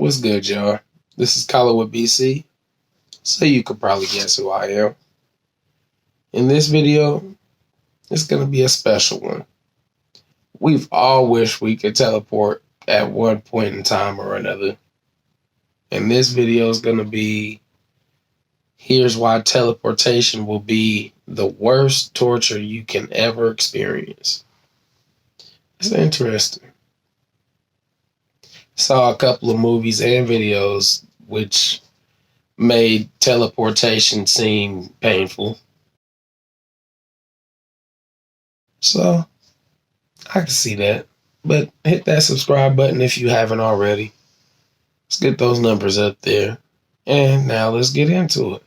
What's good, y'all? This is Colin with BC, so you could probably guess who I am. In this video, it's going to be a special one. We've all wished we could teleport at one point in time or another. And this video is going to be, here's why teleportation will be the worst torture you can ever experience. It's interesting. Saw a couple of movies and videos which made teleportation seem painful. So, I can see that. But hit that subscribe button if you haven't already. Let's get those numbers up there. And now let's get into it.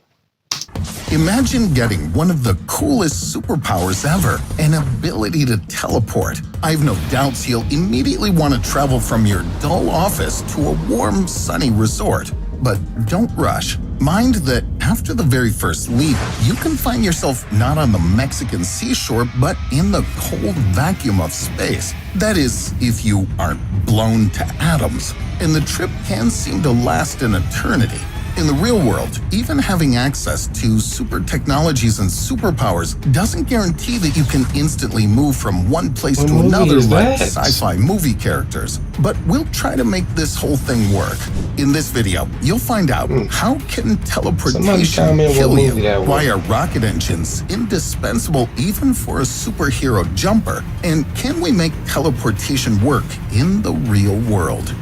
Imagine getting one of the coolest superpowers ever, an ability to teleport. I have no doubts you'll immediately want to travel from your dull office to a warm, sunny resort. But don't rush. Mind that after the very first leap, you can find yourself not on the Mexican seashore, but in the cold vacuum of space. That is, if you aren't blown to atoms. And the trip can seem to last an eternity. In the real world, even having access to super technologies and superpowers doesn't guarantee that you can instantly move from one place to another like sci-fi movie characters. But we'll try to make this whole thing work. In this video, you'll find out how can teleportation kill you, why are rocket engines indispensable even for a superhero jumper, and can we make teleportation work in the real world?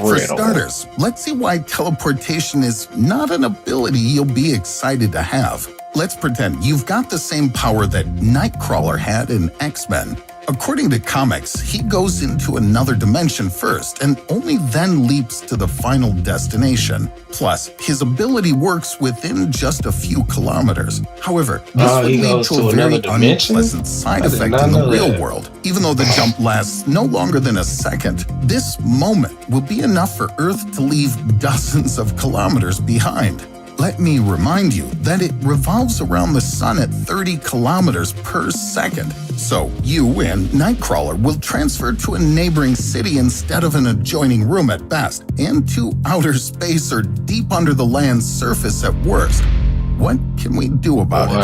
For starters, let's see why teleportation is not an ability you'll be excited to have. Let's pretend you've got the same power that Nightcrawler had in X-Men. According to comics, he goes into another dimension first and only then leaps to the final destination. Plus, his ability works within just a few kilometers. However, this would lead to a very unpleasant side effect in the real world. Even though the jump lasts no longer than a second, this moment will be enough for Earth to leave dozens of kilometers behind. Let me remind you that it revolves around the sun at 30 kilometers per second. So you and Nightcrawler will transfer to a neighboring city instead of an adjoining room at best, and to outer space or deep under the land's surface at worst. What can we do about it?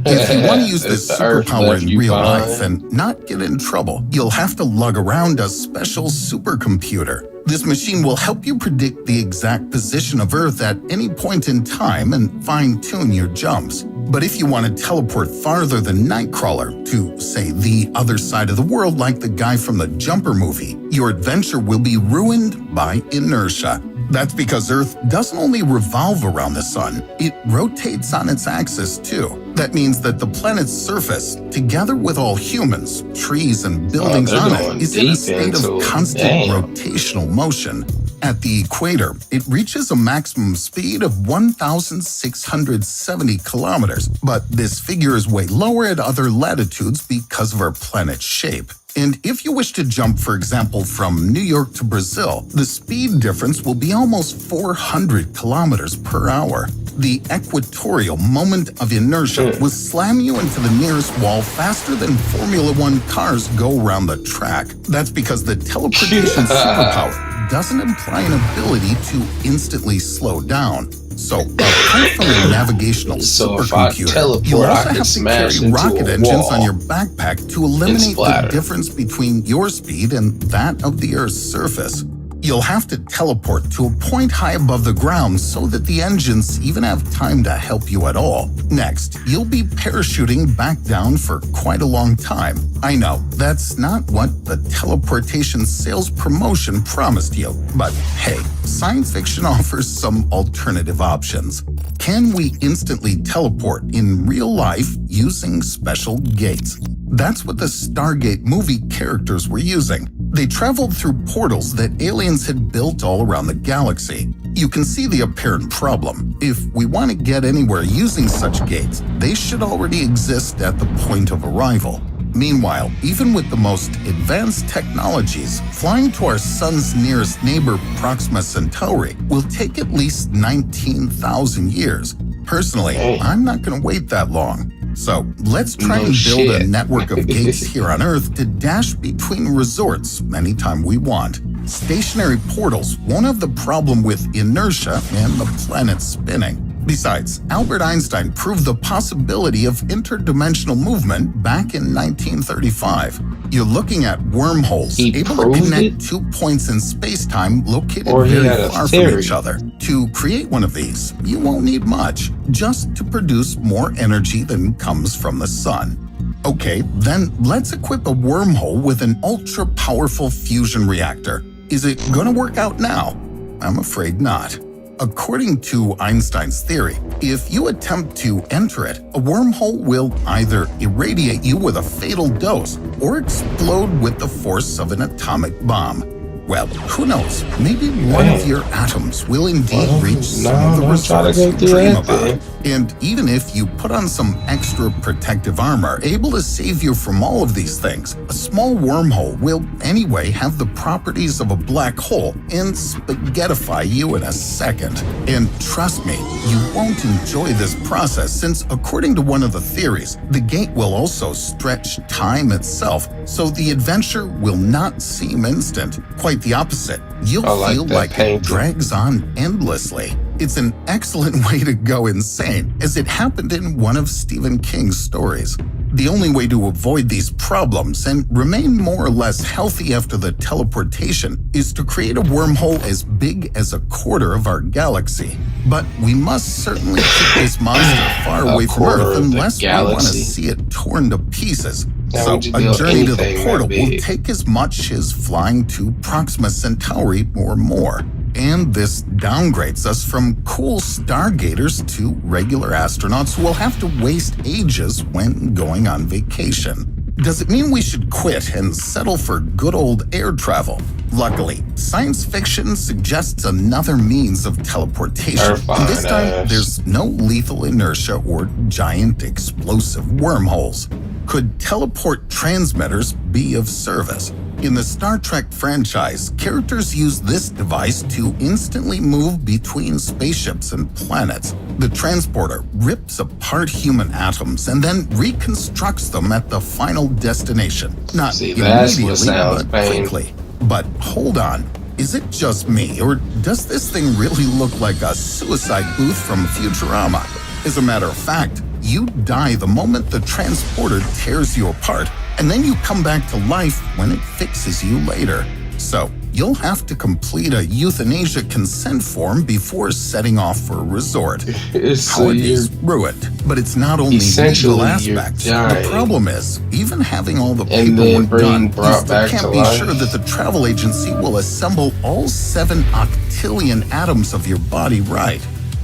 If you want to use this superpower in real life and not get in trouble, you'll have to lug around a special supercomputer. This machine will help you predict the exact position of Earth at any point in time and fine-tune your jumps. But if you want to teleport farther than Nightcrawler, to, say, the other side of the world like the guy from the Jumper movie, your adventure will be ruined by inertia. That's because Earth doesn't only revolve around the sun, it rotates on its axis too. That means that the planet's surface, together with all humans, trees, and buildings on it, is in a state of constant rotational motion. At the equator, it reaches a maximum speed of 1,670 kilometers, but this figure is way lower at other latitudes because of our planet's shape. And if you wish to jump, for example, from New York to Brazil, the speed difference will be almost 400 kilometers per hour. The equatorial moment of inertia will slam you into the nearest wall faster than Formula One cars go around the track. That's because the teleportation superpower doesn't imply an ability to instantly slow down. So, apart from a navigational supercomputer, you'll also have to carry rocket engines on your backpack to eliminate the difference between your speed and that of the Earth's surface. You'll have to teleport to a point high above the ground so that the engines even have time to help you at all. Next, you'll be parachuting back down for quite a long time. I know, that's not what the teleportation sales promotion promised you, but hey, science fiction offers some alternative options. Can we instantly teleport in real life using special gates? That's what the Stargate movie characters were using. They traveled through portals that aliens had built all around the galaxy. You can see the apparent problem. If we want to get anywhere using such gates, they should already exist at the point of arrival. Meanwhile, even with the most advanced technologies, flying to our sun's nearest neighbor, Proxima Centauri, will take at least 19,000 years. Personally, I'm not going to wait that long. So let's try No and build a shit. network of gates here on Earth to dash between resorts anytime we want. Stationary portals won't have the problem with inertia and the planet spinning. Besides, Albert Einstein proved the possibility of interdimensional movement back in 1935. You're looking at wormholes He able to proved connect it? 2 points in space-time located Or he very had a far from theory? each other. To create one of these, you won't need much, just to produce more energy than comes from the sun. Okay, then let's equip a wormhole with an ultra-powerful fusion reactor. Is it gonna work out now? I'm afraid not. According to Einstein's theory, if you attempt to enter it, a wormhole will either irradiate you with a fatal dose or explode with the force of an atomic bomb. Well, who knows? Maybe one of your atoms will indeed reach some of the resorts you dream about. And even if you put on some extra protective armor able to save you from all of these things, a small wormhole will anyway have the properties of a black hole and spaghettify you in a second. And trust me, you won't enjoy this process since, according to one of the theories, the gate will also stretch time itself, so the adventure will not seem instant. Quite the opposite. You'll feel like it drags on endlessly. It's an excellent way to go insane, as it happened in one of Stephen King's stories. The only way to avoid these problems and remain more or less healthy after the teleportation is to create a wormhole as big as a quarter of our galaxy. But we must certainly keep this monster far away from Earth unless we want to see it torn to pieces. So a journey to the portal will take as much as flying to Proxima Centauri or more. And this downgrades us from cool stargaters to regular astronauts who will have to waste ages when going on vacation. Does it mean we should quit and settle for good old air travel? Luckily, science fiction suggests another means of teleportation. And this time, there's no lethal inertia or giant explosive wormholes. Could teleport transmitters be of service? In the Star Trek franchise, characters use this device to instantly move between spaceships and planets. The transporter rips apart human atoms and then reconstructs them at the final destination. Not immediately, but quickly. But hold on, is it just me, or does this thing really look like a suicide booth from Futurama? As a matter of fact, you die the moment the transporter tears you apart, and then you come back to life when it fixes you later. So, you'll have to complete a euthanasia consent form before setting off for a resort. How it is ruined, but it's not only legal aspects. The problem is, even having all the paperwork done, you still can't be sure that the travel agency will assemble all 7 octillion atoms of your body right.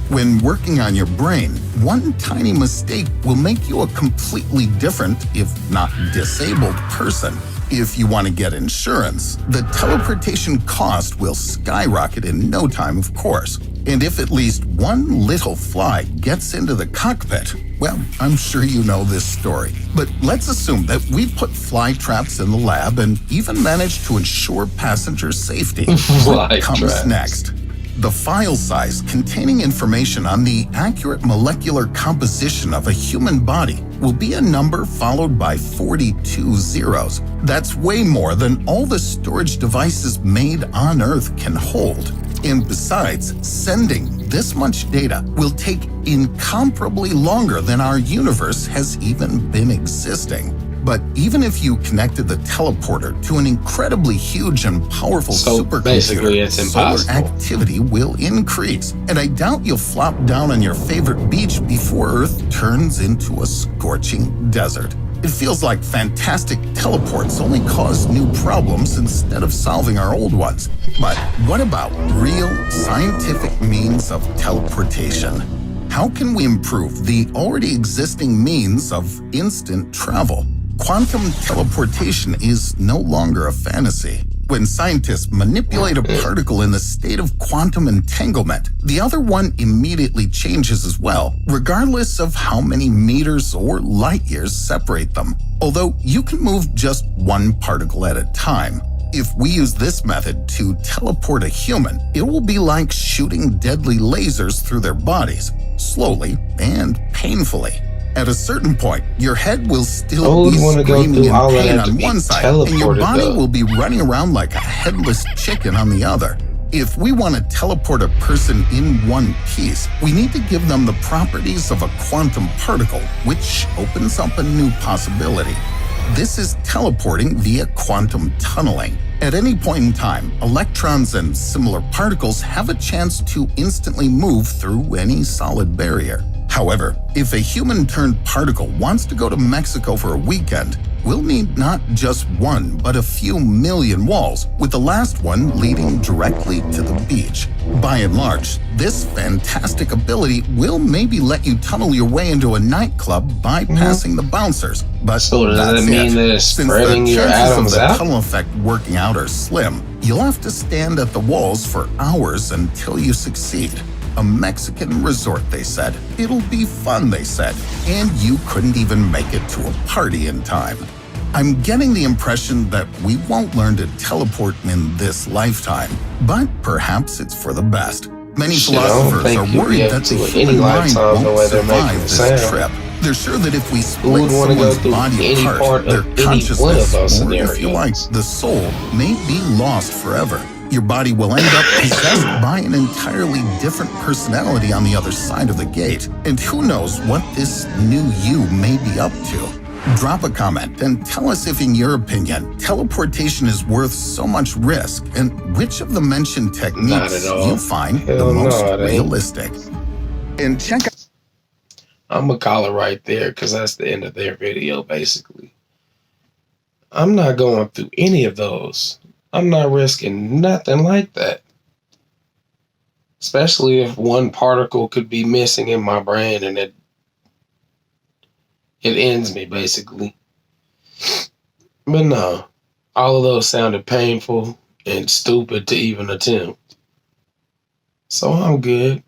When working on your brain, one tiny mistake will make you a completely different, if not disabled, person. If you want to get insurance, the teleportation cost will skyrocket in no time, of course. And if at least one little fly gets into the cockpit, well, I'm sure you know this story. But let's assume that we put fly traps in the lab and even managed to ensure passenger safety. What comes next? The file size containing information on the accurate molecular composition of a human body will be a number followed by 42 zeros. That's way more than all the storage devices made on Earth can hold. And besides, sending this much data will take incomparably longer than our universe has even been existing. But even if you connected the teleporter to an incredibly huge and powerful supercomputer, solar activity will increase. And I doubt you'll flop down on your favorite beach before Earth turns into a scorching desert. It feels like fantastic teleports only cause new problems instead of solving our old ones. But what about real scientific means of teleportation? How can we improve the already existing means of instant travel? Quantum teleportation is no longer a fantasy. When scientists manipulate a particle in the state of quantum entanglement, the other one immediately changes as well, regardless of how many meters or light years separate them. Although you can move just one particle at a time. If we use this method to teleport a human, it will be like shooting deadly lasers through their bodies, slowly and painfully. At a certain point, your head will still Who be would want to go screaming through in all of pain that to on be one side, and your teleported body though? will be running around like a headless chicken on the other. If we want to teleport a person in one piece, we need to give them the properties of a quantum particle, which opens up a new possibility. This is teleporting via quantum tunneling. At any point in time, electrons and similar particles have a chance to instantly move through any solid barrier. However, if a human-turned particle wants to go to Mexico for a weekend, we'll need not just one, but a few million walls, with the last one leading directly to the beach. By and large, this fantastic ability will maybe let you tunnel your way into a nightclub bypassing the bouncers, but So does that's that mean it. that it's Since spreading the your chances of atoms the out? tunnel effect working out are slim, you'll have to stand at the walls for hours until you succeed. A Mexican resort, they said. It'll be fun, they said. And you couldn't even make it to a party in time. I'm getting the impression that we won't learn to teleport in this lifetime, but perhaps it's for the best. Many Shit, I don't philosophers think are you'll be worried able that the to in human any mind lifetime the won't way they're making survive it this sound. trip. They're sure that if we Who split would want to go someone's through body any apart, part their of any one of consciousness, those or if you like, scenarios? the soul, may be lost forever. Your body will end up possessed by an entirely different personality on the other side of the gate. And who knows what this new you may be up to. Drop a comment and tell us if, in your opinion, teleportation is worth so much risk, and which of the mentioned Not techniques at all. you find the Hell most no, it ain't. realistic. And check out I'm gonna call it right there because that's the end of their video, basically. I'm not going through any of those. I'm not risking nothing like that. Especially if one particle could be missing in my brain and it ends me, basically. But no, all of those sounded painful and stupid to even attempt. So I'm good.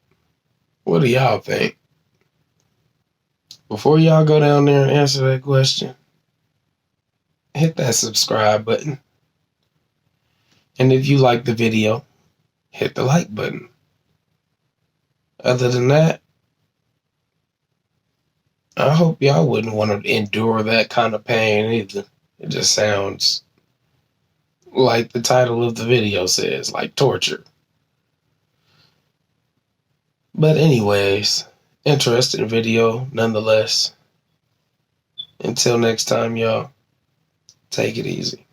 What do y'all think? Before y'all go down there and answer that question, hit that subscribe button. And if you like the video, hit the like button. Other than that, I hope y'all wouldn't want to endure that kind of pain either. It just sounds like the title of the video says, like torture. But anyways, interesting video nonetheless. Until next time, y'all, take it easy.